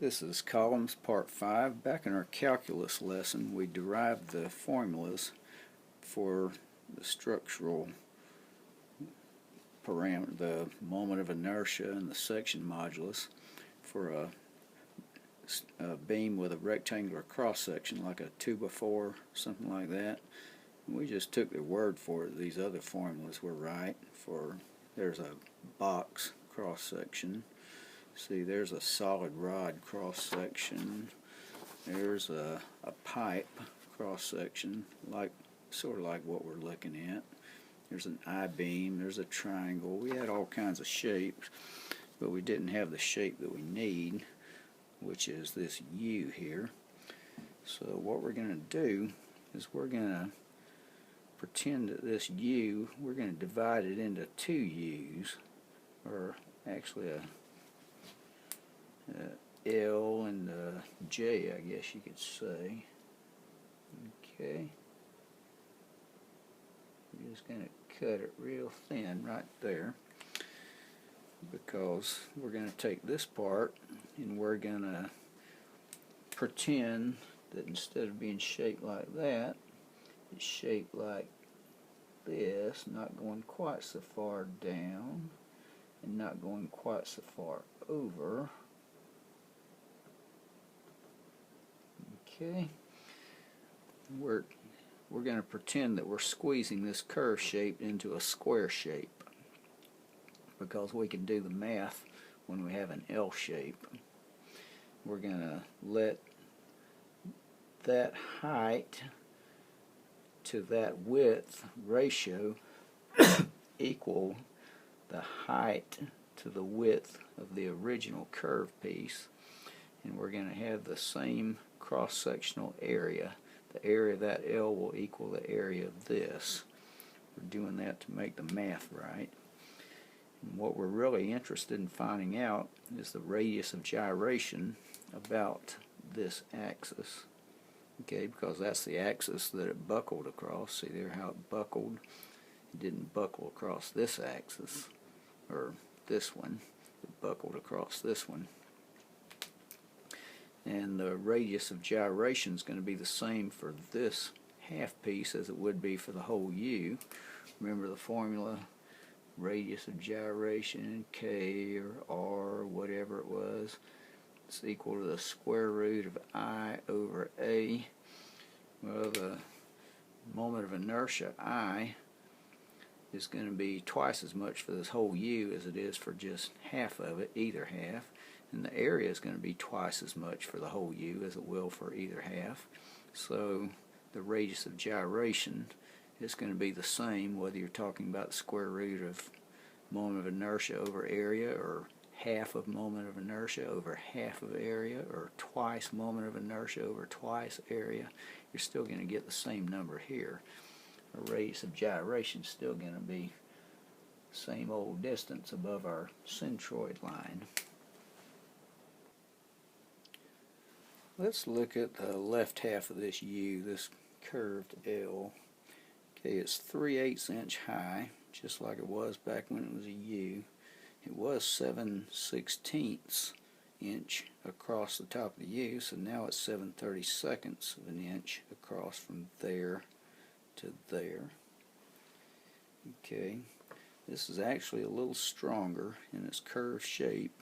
This is columns part 5. Back in our calculus lesson we derived the formulas for the structural parameter, the moment of inertia and the section modulus for a beam with a rectangular cross section like a 2x4, something like that. And we just took their word for it. These other formulas were right. There's a box cross section. See, there's a solid rod cross section. There's a pipe cross section, sort of like what we're looking at. There's an I-beam. There's a triangle. We had all kinds of shapes, but we didn't have the shape that we need, which is this U here. So what we're going to do is we're going to pretend that this U, we're going to divide it into two U's, or actually a L and a J, I guess you could say. Okay. We're just going to cut it real thin right there, because we're going to take this part and we're going to pretend that instead of being shaped like that, it's shaped like this, not going quite so far down and not going quite so far over. Okay, we're going to pretend that we're squeezing this curve shape into a square shape, because we can do the math when we have an L shape. We're going to let that height to that width ratio equal the height to the width of the original curve piece, and we're going to have the same cross-sectional area. The area of that L will equal the area of this. We're doing that to make the math right. And what we're really interested in finding out is the radius of gyration about this axis. Okay, because that's the axis that it buckled across. See there how it buckled? It didn't buckle across this axis, or this one. It buckled across this one. And the radius of gyration is going to be the same for this half piece as it would be for the whole U. Remember the formula? Radius of gyration, K or R, whatever it was, it's equal to the square root of I over A. Well, the moment of inertia, I, is going to be twice as much for this whole U as it is for just half of it, either half. And the area is going to be twice as much for the whole U as it will for either half. So the radius of gyration is going to be the same whether you're talking about the square root of moment of inertia over area, or half of moment of inertia over half of area, or twice moment of inertia over twice area. You're still going to get the same number here. The radius of gyration is still going to be the same old distance above our centroid line. Let's look at the left half of this U, this curved L. Okay, it's 3/8 inch high, just like it was back when it was a U. It was 7/16 inch across the top of the U, so now it's 7/32 of an inch across from there to there. Okay, this is actually a little stronger in its curved shape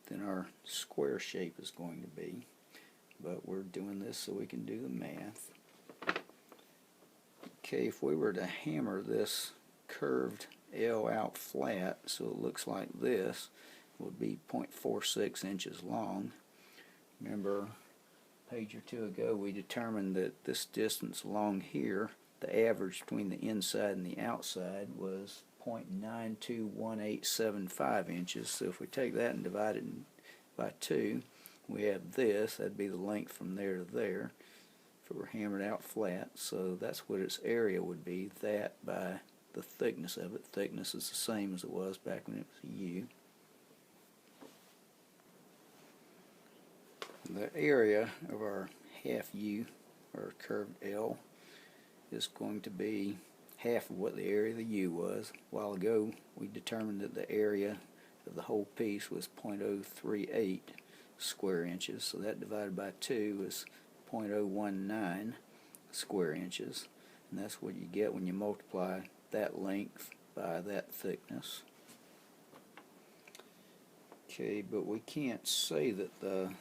than our square shape is going to be. But we're doing this so we can do the math. Okay, if we were to hammer this curved L out flat so it looks like this, it would be 0.46 inches long. Remember, a page or two ago we determined that this distance along here, the average between the inside and the outside, was 0.921875 inches. So if we take that and divide it by 2, we have this. That'd be the length from there to there if it were hammered out flat. So that's what its area would be, that by the thickness of it. Thickness is the same as it was back when it was a U. The area of our half U, or curved L, is going to be half of what the area of the U was. A while ago we determined that the area of the whole piece was 0.038. square inches. So that divided by 2 is 0.019 square inches. And that's what you get when you multiply that length by that thickness. Okay, but we can't say that the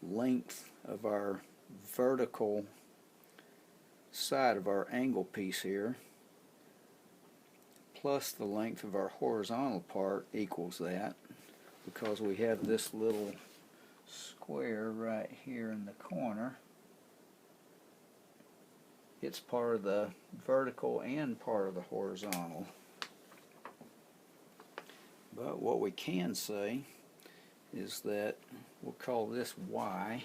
length of our vertical side of our angle piece here plus the length of our horizontal part equals that, because we have this little square right here in the corner. It's part of the vertical and part of the horizontal. But what we can say is that we'll call this Y.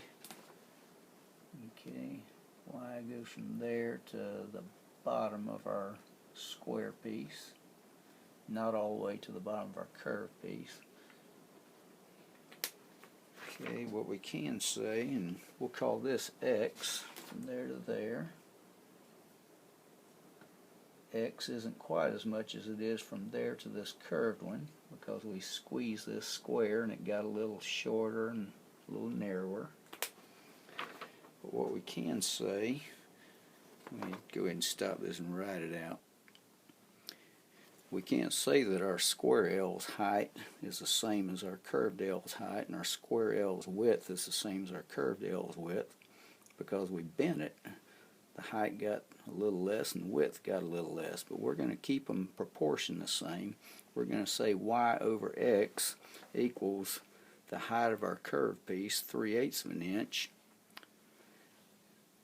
Okay, Y goes from there to the bottom of our square piece, not all the way to the bottom of our curved piece. Okay, what we can say, and we'll call this X from there to there. X isn't quite as much as it is from there to this curved one, because we squeezed this square and it got a little shorter and a little narrower. But what we can say, let me go ahead and stop this and write it out. We can't say that our square L's height is the same as our curved L's height, and our square L's width is the same as our curved L's width, because we bent it. The height got a little less and the width got a little less, but we're going to keep them proportioned the same. We're going to say Y over X equals the height of our curved piece, 3/8 of an inch,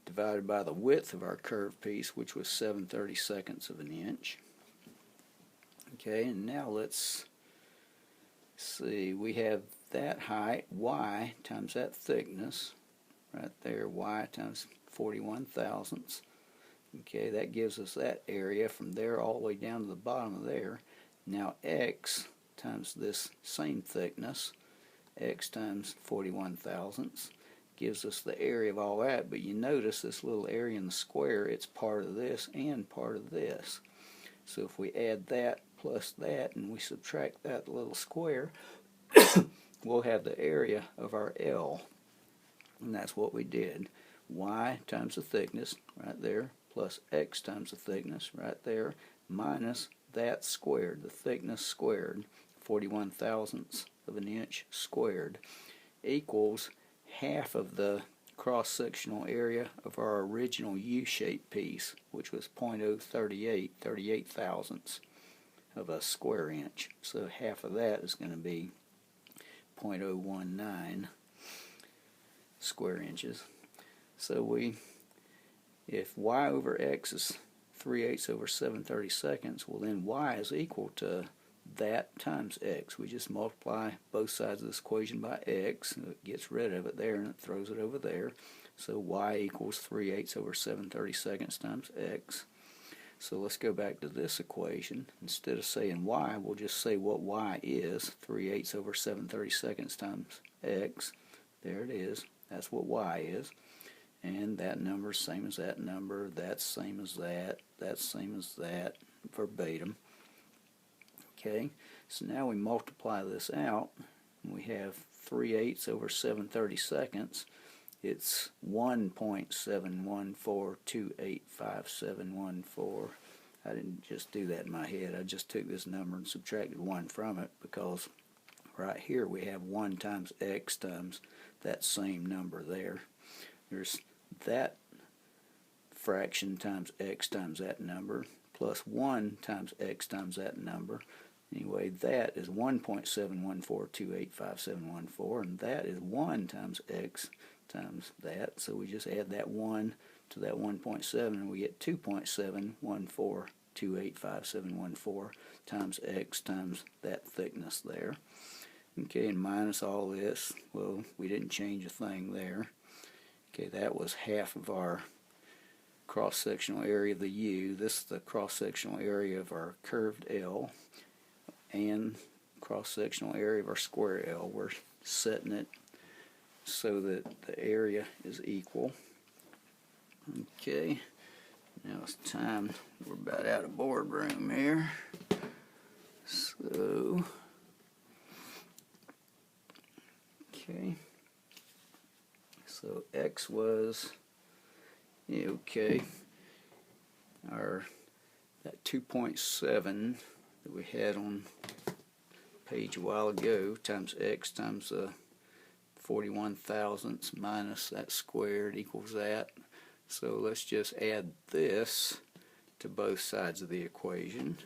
divided by the width of our curved piece, which was 7/32 of an inch. Okay, and now let's see, we have that height, Y, times that thickness, right there, Y times 41 thousandths. Okay, that gives us that area from there all the way down to the bottom of there. Now X times this same thickness, X times 41 thousandths, gives us the area of all that, but you notice this little area in the square, it's part of this and part of this. So if we add that plus that and we subtract that little square, we'll have the area of our L. And that's what we did. Y times the thickness right there plus X times the thickness right there minus that squared, the thickness squared, 41 thousandths of an inch squared, equals half of the cross-sectional area of our original U-shaped piece, which was 0.038, 38 thousandths of a square inch. So half of that is going to be 0.019 square inches. So if Y over X is 3/8 over 7/32, well then Y is equal to that times X. We just multiply both sides of this equation by X, and it gets rid of it there and it throws it over there. So Y equals 3/8 over 7/32 times X. So let's go back to this equation. Instead of saying Y, we'll just say what Y is, 3/8 over 7/32 times X. There it is. That's what Y is. And that number is same as that number, that's same as that, that's same as that, verbatim. Okay, so now we multiply this out, and we have 3/8 over 7/32. It's 1.714285714. I didn't just do that in my head, I just took this number and subtracted 1 from it, because right here we have 1 times X times that same number there. There's that fraction times X times that number, plus 1 times X times that number. Anyway, that is 1.714285714, and that is 1 times X times that. So we just add that 1 to that 1.7, and we get 2.714285714 times X times that thickness there. Okay, and minus all this, well, we didn't change a thing there. Okay, that was half of our cross-sectional area of the U. This is the cross-sectional area of our curved L and cross-sectional area of our square L. We're setting it so that the area is equal. Okay, now it's time. We're about out of boardroom here. So, okay. So x was, yeah, okay, our that 2.7 that we had on page a while ago times x times 41 thousandths minus that squared equals that. So let's just add this to both sides of the equation,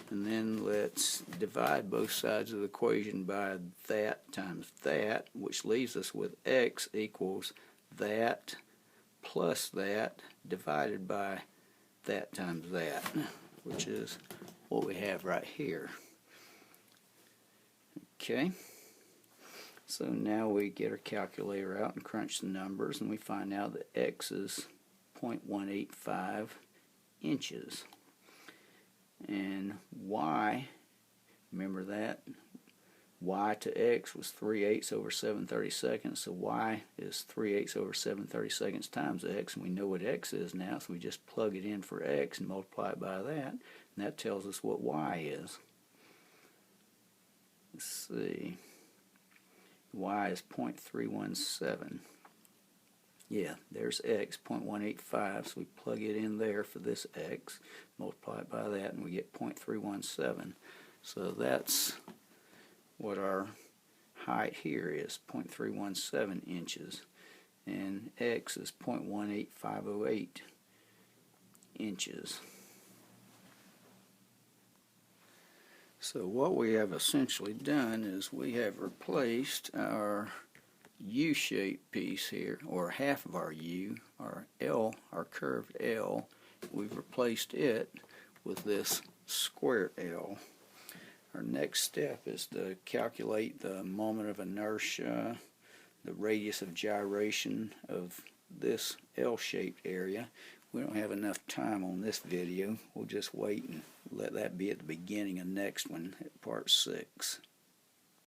and then let's divide both sides of the equation by that times that, which leaves us with x equals that plus that divided by that times that, which is what we have right here. Okay, so now we get our calculator out and crunch the numbers, and we find out that x is 0.185 inches. And y, remember that, y to x was 3/8 over 7/32, so y is 3/8 over 7/32 times x, and we know what x is now, so we just plug it in for x and multiply it by that, and that tells us what y is. Let's see, y is 0.317. Yeah, there's x, 0.185, so we plug it in there for this x, multiply it by that, and we get 0.317. So that's what our height here is, 0.317 inches, and x is 0.18508 inches. So what we have essentially done is we have replaced our U-shaped piece here, or half of our U, our L, our curved L. We've replaced it with this square L. Our next step is to calculate the moment of inertia, the radius of gyration of this L-shaped area. We don't have enough time on this video. We'll just wait and let that be at the beginning of next one, at part 6.